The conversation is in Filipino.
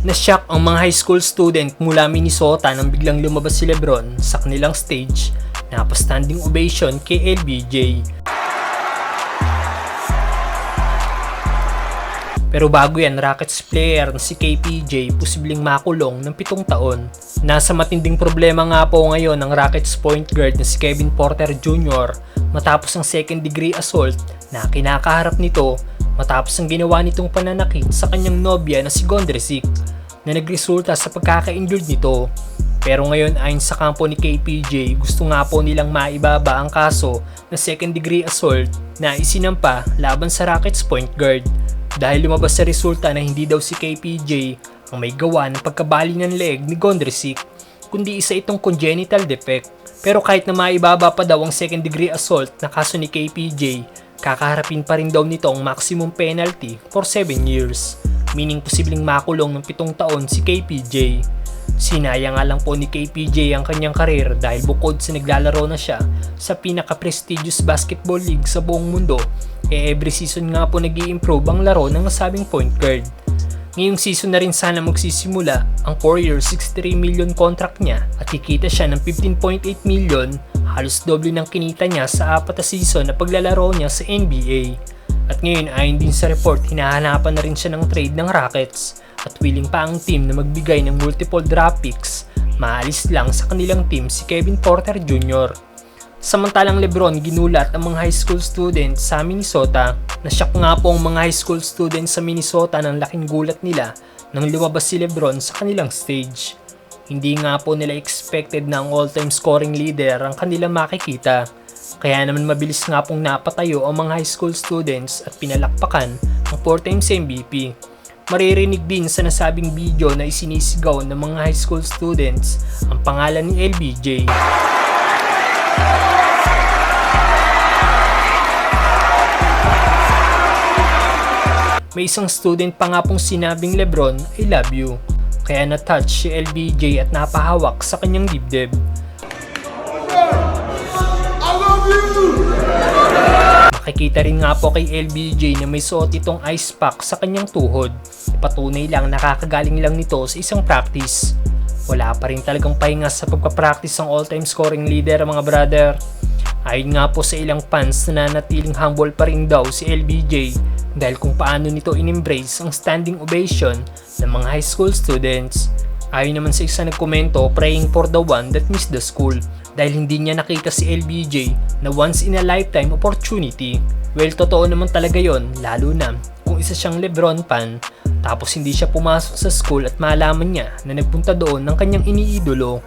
Nashock ang mga high school student mula Minnesota nang biglang lumabas si Lebron sa kanilang stage na pa-standing ovation kay LBJ. Pero bago yan, Rockets player na si KPJ posibleng makulong ng 7 taon. Nasa matinding problema nga po ngayon ng Rockets point guard na si Kevin Porter Jr. matapos ang second degree assault na kinakaharap nito matapos ang ginawa nitong pananakit sa kanyang nobya na si Gondrezick na nagresulta sa pagkaka-injured nito. Pero ngayon ayon sa kampo ni KPJ, gusto nga po nilang maibaba ang kaso na second degree assault na isinampa laban sa Rockets point guard. Dahil lumabas sa resulta na hindi daw si KPJ ang may gawa ng pagkabali ng leg ni Gondrezick, kundi isa itong congenital defect. Pero kahit na maibaba pa daw ang second degree assault na kaso ni KPJ, kakaharapin pa rin daw nito ang maximum penalty for 7 years, meaning posibleng makulong ng 7 taon si KPJ. Sinayang nga lang po ni KPJ ang kanyang karir dahil bukod sa naglalaro na siya sa pinaka-prestigious basketball league sa buong mundo, every season nga po nag-i-improve ang laro ng nasabing point guard. Ngayong season na rin sana magsisimula ang 4-year $63 million contract niya at kikita siya ng $15.8 million, halos doble ng kinita niya sa 4 na season na paglalaro niya sa NBA. At ngayon ayon din sa report, hinahanapan na rin siya ng trade ng Rockets at willing pa ang team na magbigay ng multiple draft picks. Maalis lang sa kanilang team si Kevin Porter Jr. Samantalang Lebron ginulat ang mga high school students sa Minnesota. Nashock nga po ang mga high school students sa Minnesota ng laking gulat nila nang lumabas si Lebron sa kanilang stage. Hindi nga po nila expected na ang all-time scoring leader ang kanilang makikita. Kaya naman mabilis nga pong napatayo ang mga high school students at pinalakpakan ang 4 times MVP. Maririnig din sa nasabing video na isinisigaw ng mga high school students ang pangalan ni LBJ. May isang student pa nga pong sinabing Lebron, I love you. Kaya na-touch si LBJ at napahawak sa kanyang dibdib. I love you! Makikita rin nga po kay LBJ na may suot itong ice pack sa kanyang tuhod. Patunay lang nakakagaling lang nito sa isang practice. Wala pa rin talagang pahinga sa pagpapractice ang all-time scoring leader mga brother. Ayon nga po sa ilang fans na nanatiling humble pa rin daw si LBJ dahil kung paano nito in-embrace ang standing ovation ng mga high school students. Ayon naman sa isa nagkomento, praying for the one that missed the school dahil hindi niya nakita si LBJ na once in a lifetime opportunity. Well, totoo naman talaga yon, lalo na kung isa siyang Lebron fan tapos hindi siya pumasok sa school at malaman niya na nagpunta doon ng kanyang iniidolo.